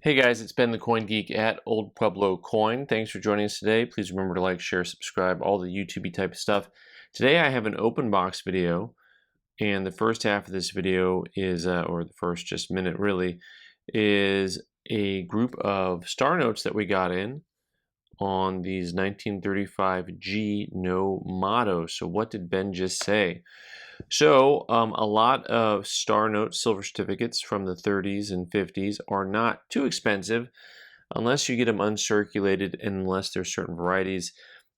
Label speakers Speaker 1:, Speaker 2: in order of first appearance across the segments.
Speaker 1: Hey guys, it's Ben the Coin Geek at Old Pueblo Coin. Thanks for joining us today. Please remember to like, share, subscribe, all the YouTube type of stuff. Today I have an open box video, and the first half of this video is, or the first just minute really, is a group of star notes that we got in on these 1935G no motto. So what did Ben just say? So a lot of star note silver certificates from the 30s and 50s are not too expensive unless you get them uncirculated and unless there's certain varieties.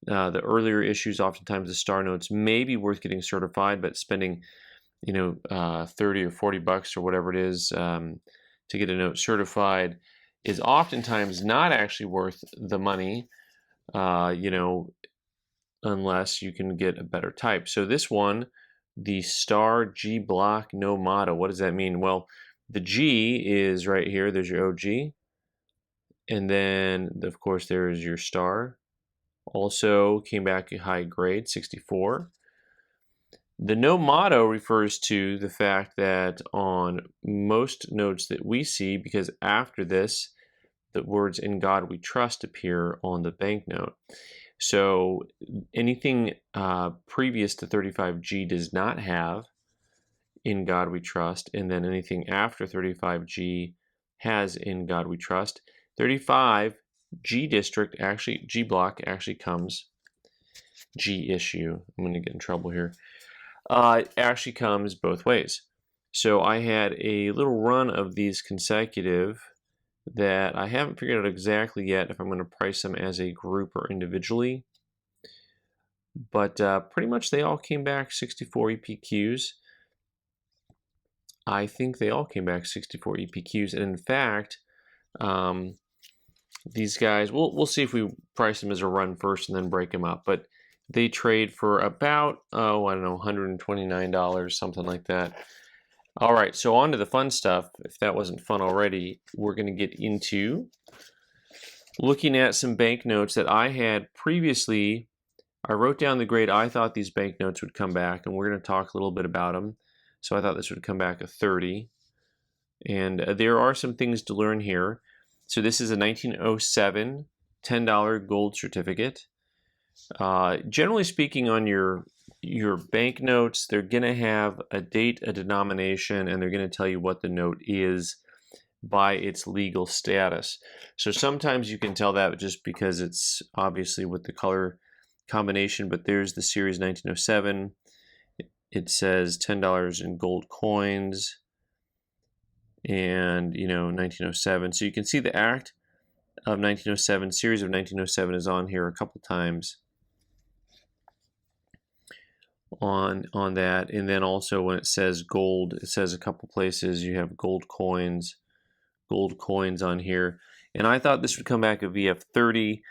Speaker 1: The earlier issues, oftentimes the star notes may be worth getting certified, but spending 30 or 40 bucks or whatever it is to get a note certified is oftentimes not actually worth the money, unless you can get a better type. So this one, the Star G Block No Motto, what does that mean? Well, the G is right here. There's your OG. And then, of course, there's your star. Also came back a high grade, 64. The no motto refers to the fact that on most notes that we see, because after this, the words "In God We Trust" appear on the banknote. So anything previous to 35G does not have "In God We Trust," and then anything after 35G has "In God We Trust." 35 G district actually, G block actually comes, G issue, I'm going to get in trouble here, actually comes both ways. So I had a little run of these consecutive that I haven't figured out exactly yet if I'm going to price them as a group or individually, but pretty much they all came back 64 EPQs. I think they all came back 64 EPQs, and in fact, these guys, we'll see if we price them as a run first and then break them up, but they trade for about, I don't know, $129, something like that. All right, so on to the fun stuff. If that wasn't fun already, we're going to get into looking at some banknotes that I had previously. I wrote down the grade I thought these banknotes would come back, and we're going to talk a little bit about them. So I thought this would come back a 30. And there are some things to learn here. So this is a 1907 $10 gold certificate. Generally speaking, on your banknotes, they're going to have a date, a denomination, and they're going to tell you what the note is by its legal status. So sometimes you can tell that just because it's obviously with the color combination, but there's the series 1907. It says $10 in gold coins and 1907. So you can see the act of 1907, series of 1907 is on here a couple times on that. And then also when it says gold, it says a couple places you have gold coins on here. And I thought this would come back a VF30.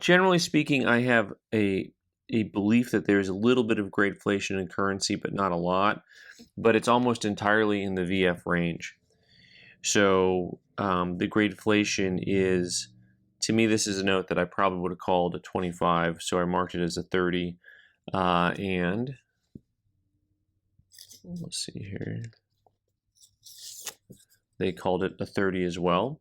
Speaker 1: Generally speaking, I have a belief that there's a little bit of gradeflation in currency, but not a lot. But it's almost entirely in the VF range. So the gradeflation is, to me, this is a note that I probably would have called a 25. So I marked it as a 30. And let's see here. They called it a 30 as well.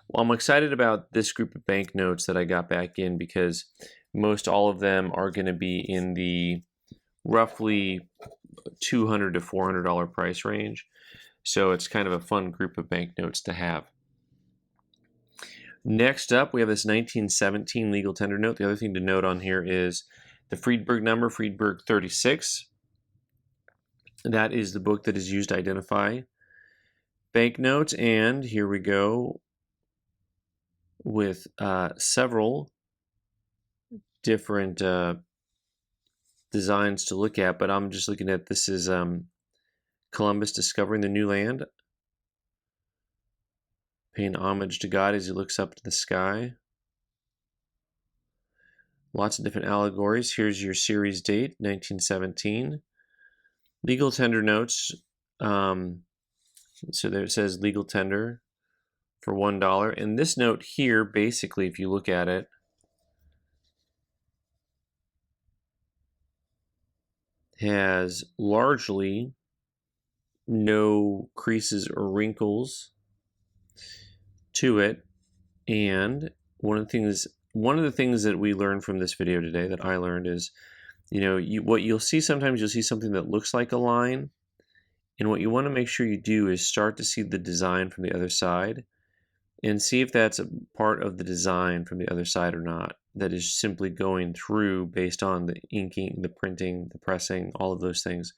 Speaker 1: Well, I'm excited about this group of banknotes that I got back in because most all of them are going to be in the roughly $200 to $400 price range. So it's kind of a fun group of banknotes to have. Next up, we have this 1917 legal tender note. The other thing to note on here is the Friedberg number, Friedberg 36. That is the book that is used to identify banknotes, and here we go with several different designs to look at, but I'm just looking at, this is Columbus discovering the new land, paying homage to God as he looks up to the sky. Lots of different allegories. Here's your series date, 1917. Legal tender notes. So there it says legal tender for $1. And this note here, basically, if you look at it, has largely no creases or wrinkles to it. And one of the things that we learned from this video today, that I learned, is, what you'll see sometimes, you'll see something that looks like a line, and what you want to make sure you do is start to see the design from the other side and see if that's a part of the design from the other side or not, that is simply going through based on the inking, the printing, the pressing, all of those things.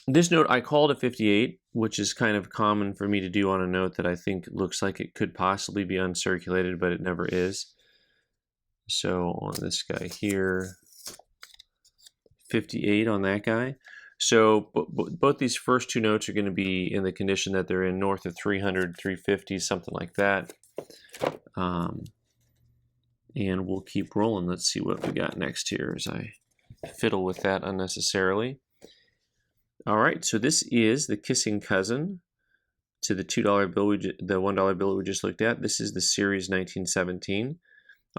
Speaker 1: This note I called a 58, which is kind of common for me to do on a note that I think looks like it could possibly be uncirculated, but it never is. So on this guy here, 58 on that guy. So both these first two notes are going to be in the condition that they're in, north of 300, 350, something like that. And we'll keep rolling. Let's see what we got next here as I fiddle with that unnecessarily. All right, so this is the kissing cousin to the $2 bill, the $1 bill we just looked at. This is the series 1917.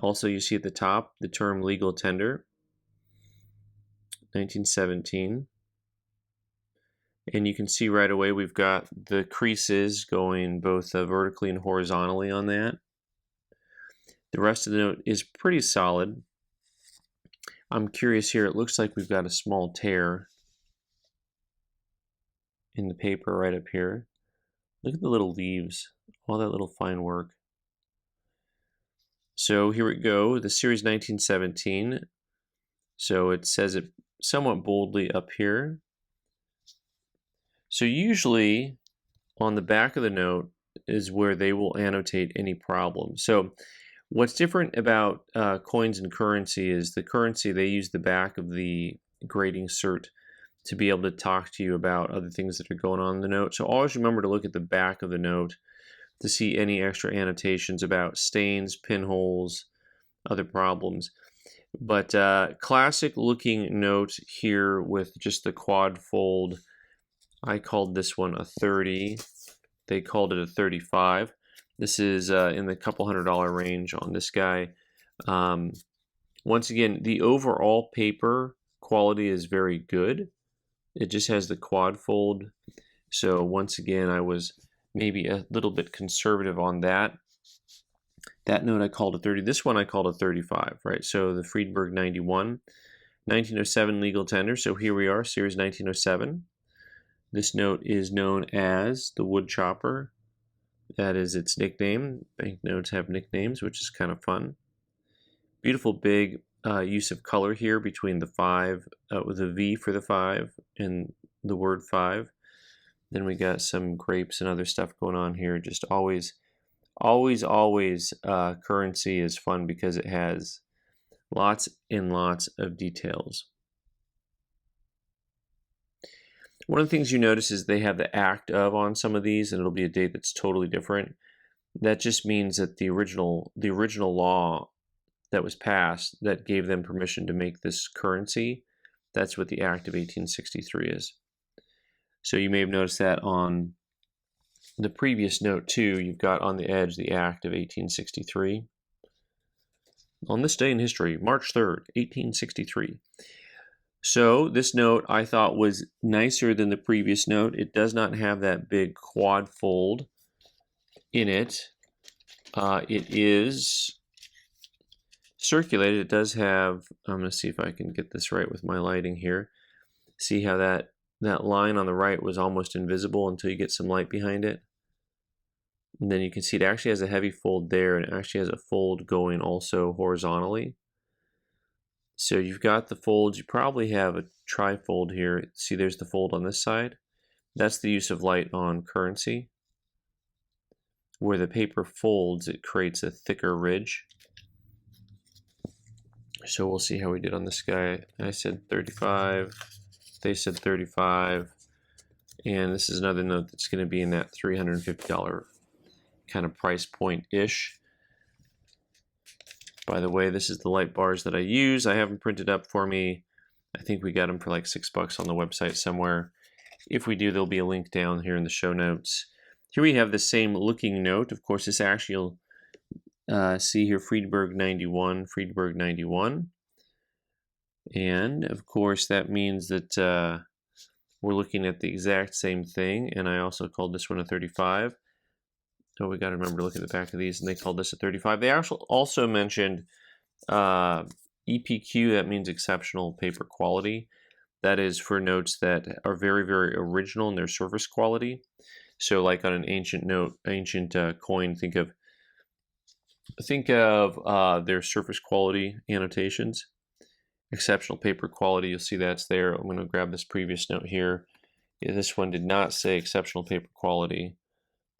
Speaker 1: Also, you see at the top the term legal tender, 1917. And you can see right away we've got the creases going both vertically and horizontally on that. The rest of the note is pretty solid. I'm curious here, it looks like we've got a small tear in the paper right up here. Look at the little leaves, all that little fine work. So here we go, the series 1917. So it says it somewhat boldly up here. So usually on the back of the note is where they will annotate any problem. So what's different about coins and currency is the currency, they use the back of the grading cert to be able to talk to you about other things that are going on in the note. So always remember to look at the back of the note to see any extra annotations about stains, pinholes, other problems. But classic looking note here with just the quad fold. I called this one a 30. They called it a 35. This is in the couple $100 range on this guy. Once again, the overall paper quality is very good. It just has the quad fold. So once again, I was maybe a little bit conservative on that. That note I called a 30. This one I called a 35, right? So the Friedberg 91, 1907 legal tender. So here we are, series 1907. This note is known as the wood chopper. That is its nickname. Banknotes have nicknames, which is kind of fun. Beautiful big use of color here between the 5, with a V for the 5 and the word 5. Then we got some grapes and other stuff going on here. Just always currency is fun because it has lots and lots of details. One of the things you notice is they have the act of on some of these, and it'll be a date that's totally different. That just means that the original law that was passed that gave them permission to make this currency, that's what the Act of 1863 is. So you may have noticed that on the previous note too. You've got on the edge the Act of 1863. On this day in history, March 3rd, 1863. So this note I thought was nicer than the previous note. It does not have that big quad fold in it. It is circulated. It does have, I'm going to see if I can get this right with my lighting here. See how that line on the right was almost invisible until you get some light behind it. And then you can see it actually has a heavy fold there, and it actually has a fold going also horizontally. So you've got the folds. You probably have a trifold here. See, there's the fold on this side. That's the use of light on currency. Where the paper folds, it creates a thicker ridge. So we'll see how we did on this guy. I said 35. They said 35. And this is another note that's going to be in that $350 kind of price point-ish. By the way, this is the light bars that I use. I have them printed up for me. I think we got them for like $6 on the website somewhere. If we do, there'll be a link down here in the show notes. Here we have the same looking note. Of course, this actually, you'll see here Friedberg 91, Friedberg 91. And of course, that means that we're looking at the exact same thing. And I also called this one a 35. So we got to remember to look at the back of these, and they called this a 35. They also mentioned EPQ, that means exceptional paper quality. That is for notes that are very, very original in their surface quality. So like on an ancient coin, think of their surface quality annotations. Exceptional paper quality, you'll see that's there. I'm going to grab this previous note here. Yeah, this one did not say exceptional paper quality.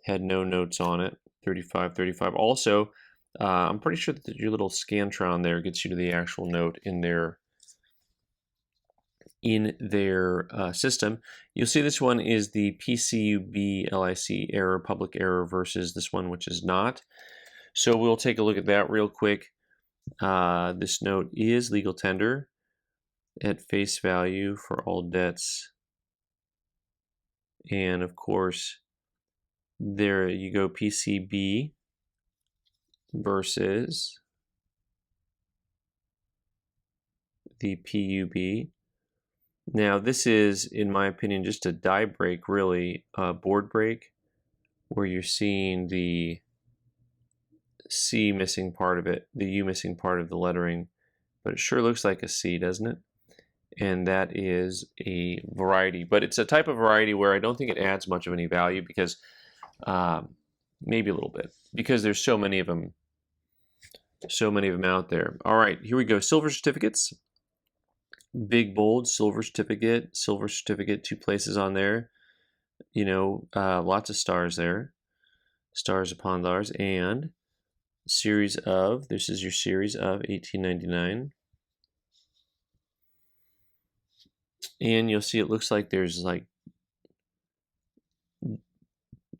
Speaker 1: Had no notes on it. 35, 35. Also, I'm pretty sure that your little Scantron there gets you to the actual note in their system. You'll see this one is the PCUB-LIC error, public error, versus this one, which is not. So we'll take a look at that real quick. This note is legal tender at face value for all debts. And of course, there you go, PCB versus the PUB. Now this is, in my opinion, just a die break, really, a board break, where you're seeing the C missing part of it, the U missing part of the lettering, but it sure looks like a C, doesn't it? And that is a variety, but it's a type of variety where I don't think it adds much of any value, because maybe a little bit, because there's so many of them out there. All right, here we go. Silver certificates. Big bold silver certificate, 2 places on there. You know, lots of stars there, stars upon stars, and series of, this is your series of 1899. And you'll see it looks like there's like,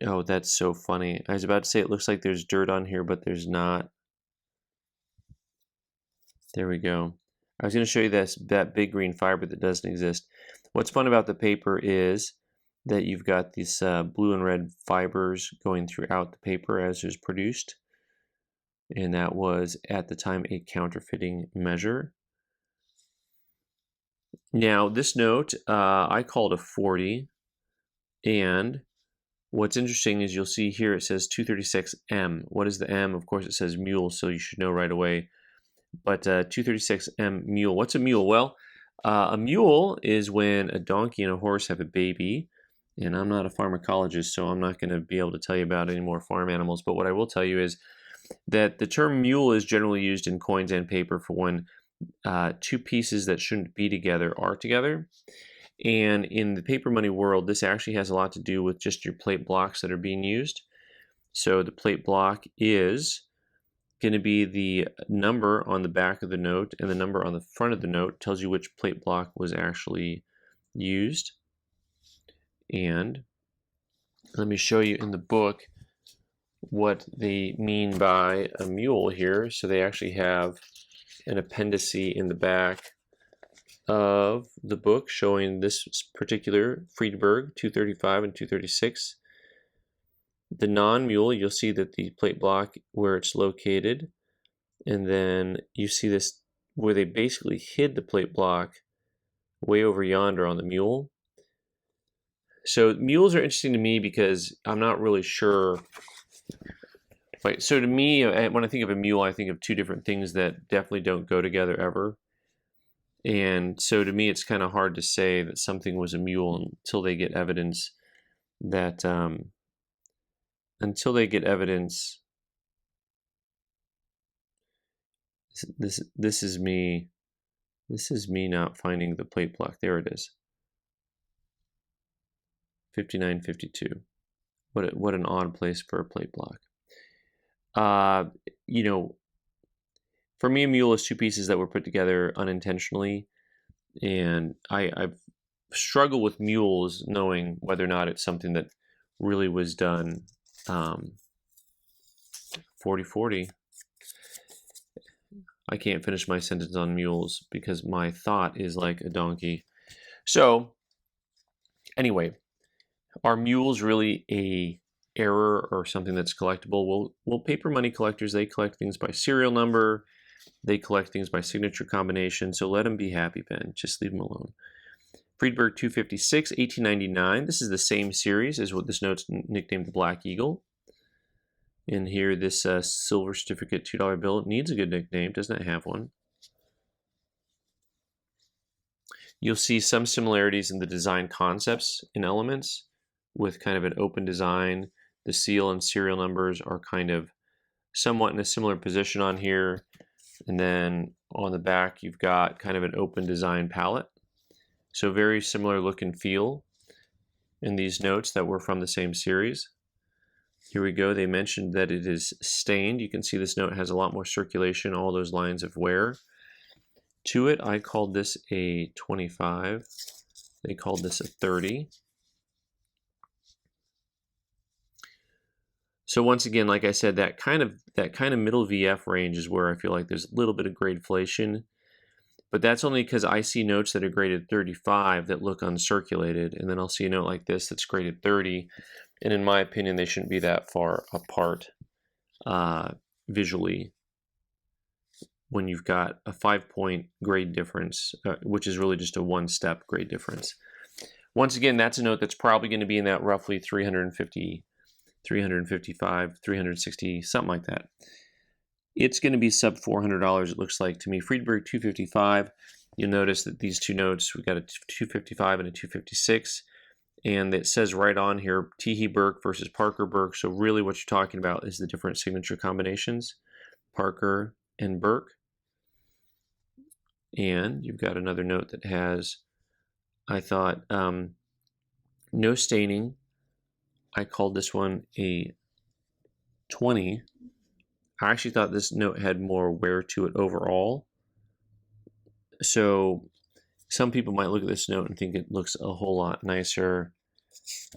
Speaker 1: oh, that's so funny. I was about to say it looks like there's dirt on here, but there's not. There we go. I was going to show you that big green fiber that doesn't exist. What's fun about the paper is that you've got these blue and red fibers going throughout the paper as it was produced. And that was, at the time, a counterfeiting measure. Now, this note, I called a 40. And what's interesting is you'll see here it says 236M. What is the M? Of course, it says mule, so you should know right away. But 236M mule. What's a mule? Well, a mule is when a donkey and a horse have a baby. And I'm not a pharmacologist, so I'm not going to be able to tell you about any more farm animals. But what I will tell you is that the term mule is generally used in coins and paper for when 2 pieces that shouldn't be together are together. And in the paper money world, this actually has a lot to do with just your plate blocks that are being used. So the plate block is going to be the number on the back of the note, and the number on the front of the note tells you which plate block was actually used. And let me show you in the book what they mean by a mule here. So they actually have an appendice in the back of the book showing this particular Friedberg 235 and 236. The non-mule, you'll see that the plate block where it's located, and then you see this where they basically hid the plate block way over yonder on the mule. So mules are interesting to me because I'm not really sure. Right, so to me, when I think of a mule, I think of 2 different things that definitely don't go together ever. And so to me, it's kind of hard to say that something was a mule until they get evidence that, this is me not finding the plate block. There it is. 5952. What an odd place for a plate block. You know, for me, a mule is 2 pieces that were put together unintentionally, and I've struggled with mules knowing whether or not it's something that really was done. 4040. I can't finish my sentence on mules because my thought is like a donkey. So anyway, are mules really a error or something that's collectible? Well, paper money collectors, they collect things by serial number. They collect things by signature combination. So let them be happy, Ben. Just leave them alone. Friedberg 256, 1899. This is the same series as what this note's nicknamed the Black Eagle. And here, this silver certificate $2 bill needs a good nickname, does not have one. You'll see some similarities in the design concepts and elements with kind of an open design. The seal and serial numbers are kind of somewhat in a similar position on here. And then on the back, you've got kind of an open design palette. So very similar look and feel in these notes that were from the same series. Here we go. They mentioned that it is stained. You can see this note has a lot more circulation, all those lines of wear to it. I called this a 25. They called this a 30. So once again, like I said, that kind of middle VF range is where I feel like there's a little bit of gradeflation. But that's only because I see notes that are graded 35 that look uncirculated, and then I'll see a note like this that's graded 30, and in my opinion, they shouldn't be that far apart visually when you've got a 5-point grade difference, which is really just a one-step grade difference. Once again, that's a note that's probably going to be in that roughly 350, 355, 360, something like that. It's going to be sub $400, it looks like to me. Friedberg 255. You'll notice that these two notes, we've got a 255 and a 256. And it says right on here, Teehee Burke versus Parker Burke. So really what you're talking about is the different signature combinations, Parker and Burke. And you've got another note that has, I thought, no staining. I called this one a 20. I actually thought this note had more wear to it overall. So some people might look at this note and think it looks a whole lot nicer.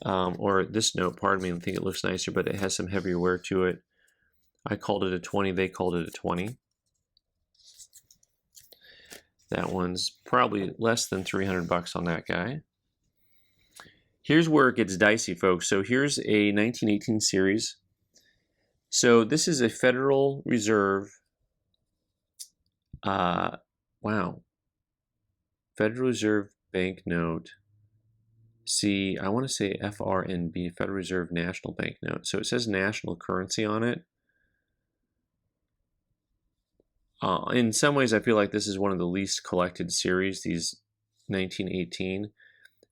Speaker 1: Or this note, pardon me, and think it looks nicer, but it has some heavier wear to it. I called it a 20, they called it a 20. That one's probably less than 300 bucks on that guy. Here's where it gets dicey, folks. So here's a 1918 series. So this is a Federal Reserve, wow, Federal Reserve Bank note. See, I want to say FRNB, Federal Reserve National Bank note. So it says national currency on it. In some ways, I feel like this is one of the least collected series, these 1918,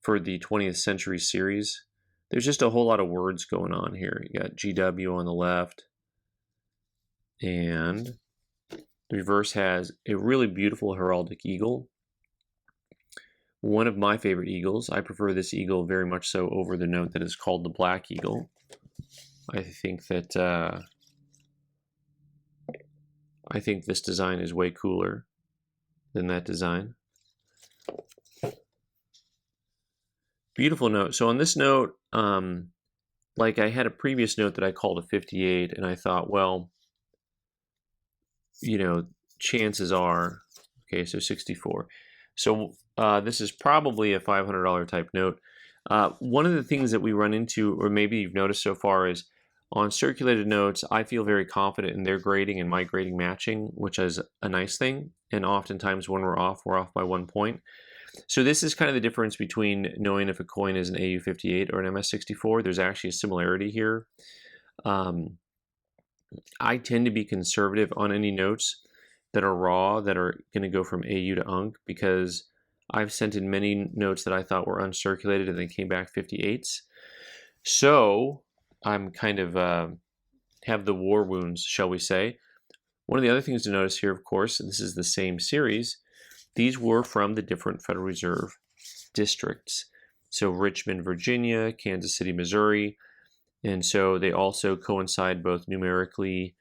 Speaker 1: for the 20th century series. There's just a whole lot of words going on here. You got GW on the left. And the reverse has a really beautiful heraldic eagle. One of my favorite eagles. I prefer this eagle very much so over the note that is called the Black Eagle. I think that this design is way cooler than that design. Beautiful note. So on this note, like I had a previous note that I called a 58, and I thought, well, you know, chances are, okay, so 64. So this is probably a $500 type note. One of the things that we run into, or maybe you've noticed so far, is on circulated notes, I feel very confident in their grading and my grading matching, which is a nice thing. And oftentimes when we're off by 1 point. So this is kind of the difference between knowing if a coin is an AU58 or an MS64. There's actually a similarity here. I tend to be conservative on any notes that are raw, that are going to go from AU to UNC, because I've sent in many notes that I thought were uncirculated and they came back 58s. So I'm kind of have the war wounds, shall we say. One of the other things to notice here, of course, this is the same series. These were from the different Federal Reserve districts. So Richmond, Virginia, Kansas City, Missouri. And so they also coincide both numerically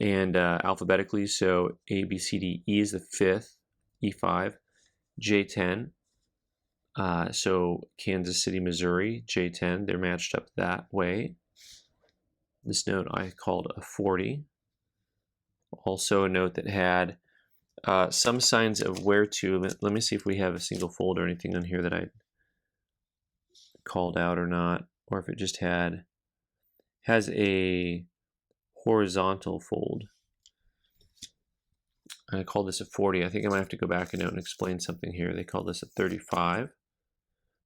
Speaker 1: and alphabetically. So A, B, C, D, E is the 5th, E5, J10. So Kansas City, Missouri, J10, they're matched up that way. This note I called a 40. Also a note that had some signs of wear to. Let me see if we have a single fold or anything on here that I called out or not, or if it just has a horizontal fold. I call this a 40. I think I might have to go back a note and explain something here. They call this a 35.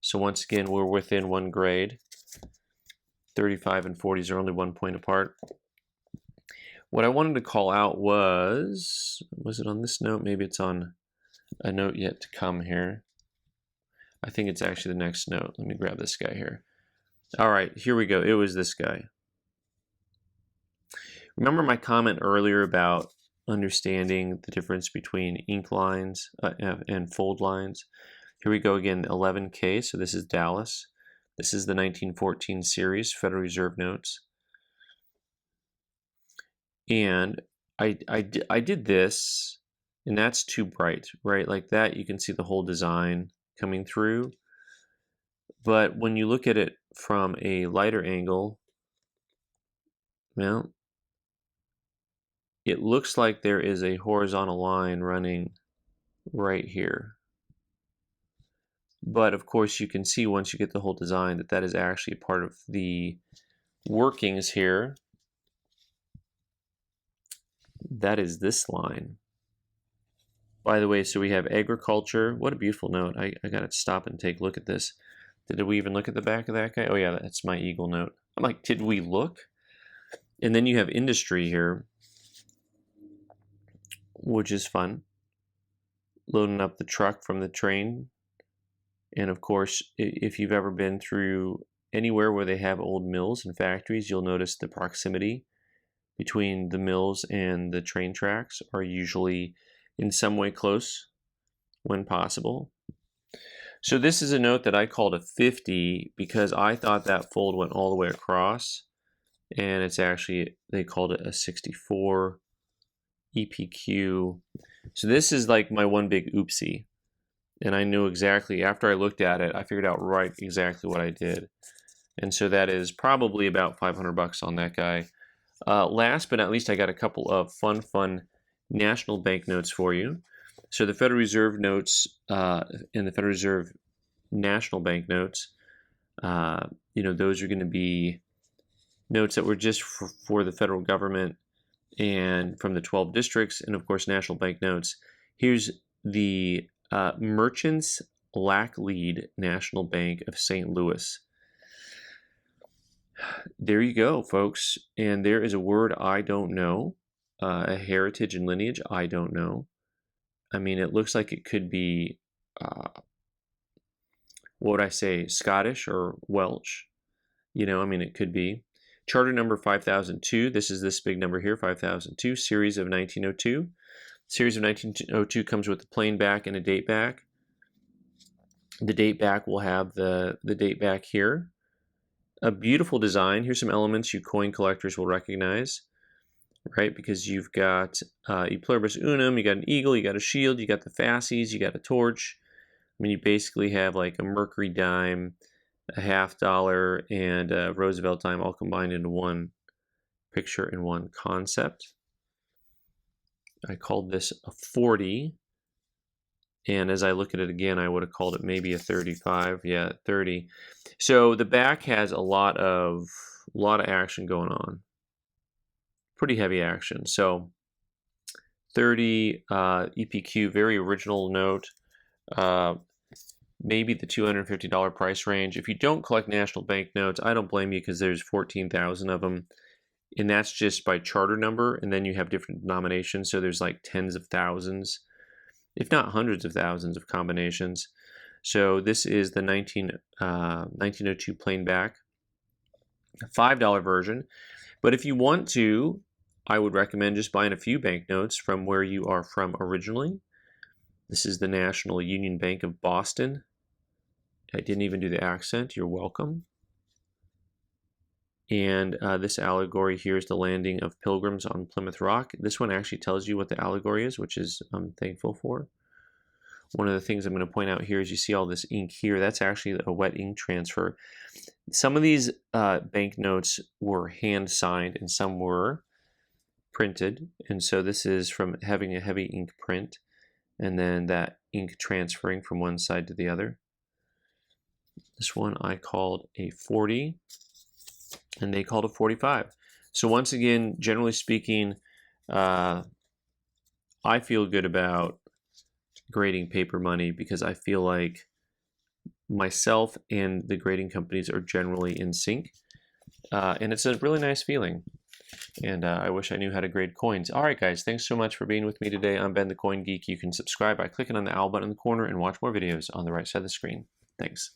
Speaker 1: So once again, we're within one grade. 35 and 40s are only 1 point apart. What I wanted to call out was it on this note? Maybe it's on a note yet to come here. I think it's actually the next note. Let me grab this guy here. All right, here we go. It was this guy. Remember my comment earlier about understanding the difference between ink lines and fold lines? Here we go again, 11K. So this is Dallas. This is the 1914 series, Federal Reserve notes. And I did this, and that's too bright, right? Like that, you can see the whole design coming through. But when you look at it from a lighter angle, well, it looks like there is a horizontal line running right here. But of course, you can see once you get the whole design that that is actually part of the workings here. That is this line. By the way, so we have agriculture. What a beautiful note. I got to stop and take a look at this. Did we even look at the back of that guy? Oh yeah, that's my eagle note. I'm like, did we look? And then you have industry here, which is fun. Loading up the truck from the train. And of course, if you've ever been through anywhere where they have old mills and factories, you'll notice the proximity between the mills and the train tracks are usually in some way close when possible. So this is a note that I called a 50 because I thought that fold went all the way across, and it's actually, they called it a 64 EPQ. So this is like my one big oopsie. And I knew exactly, after I looked at it, I figured out right exactly what I did. And so that is probably about 500 bucks on that guy. Last but not least, I got a couple of fun national bank notes for you. So the Federal Reserve notes and the Federal Reserve national bank notes, those are going to be notes that were just for the federal government and from the 12 districts, and of course national bank notes. Here's the Merchants Lack Lead National Bank of St. Louis. There you go, folks. And there is a word I don't know, a heritage and lineage I don't know. I mean, it looks like it could be, what would I say, Scottish or Welsh. It could be. Charter number 5002. This is this big number here, 5002, series of 1902. Series of 1902 comes with a plain back and a date back. The date back will have the date back here. A beautiful design. Here's some elements you coin collectors will recognize, right? Because you've got E pluribus unum, you got an eagle, you got a shield, you got the fasces, you got a torch. I mean, you basically have like a Mercury dime, a $50, and a Roosevelt dime all combined into one picture and one concept. I called this a 40, and as I look at it again, I would have called it maybe a 35. Yeah, 30. So the back has a lot of action going on. Pretty heavy action. So 30 EPQ, very original note. Maybe the $250 price range. If you don't collect national bank notes, I don't blame you because there's 14,000 of them. And that's just by charter number, and then you have different denominations, so there's like tens of thousands, if not hundreds of thousands of combinations. So this is the 1902 plain back, $5 version. But if you want to, I would recommend just buying a few banknotes from where you are from originally. This is the National Union Bank of Boston. I didn't even do the accent. You're welcome. And this allegory here is the landing of pilgrims on Plymouth Rock. This one actually tells you what the allegory is, which is I'm thankful for. One of the things I'm going to point out here is you see all this ink here. That's actually a wet ink transfer. Some of these banknotes were hand signed and some were printed. And so this is from having a heavy ink print and then that ink transferring from one side to the other. This one I called a 40. And they called it 45. So once again, generally speaking, I feel good about grading paper money because I feel like myself and the grading companies are generally in sync. And it's a really nice feeling. And I wish I knew how to grade coins. All right, guys, thanks so much for being with me today. I'm Ben the Coin Geek. You can subscribe by clicking on the owl button in the corner and watch more videos on the right side of the screen. Thanks.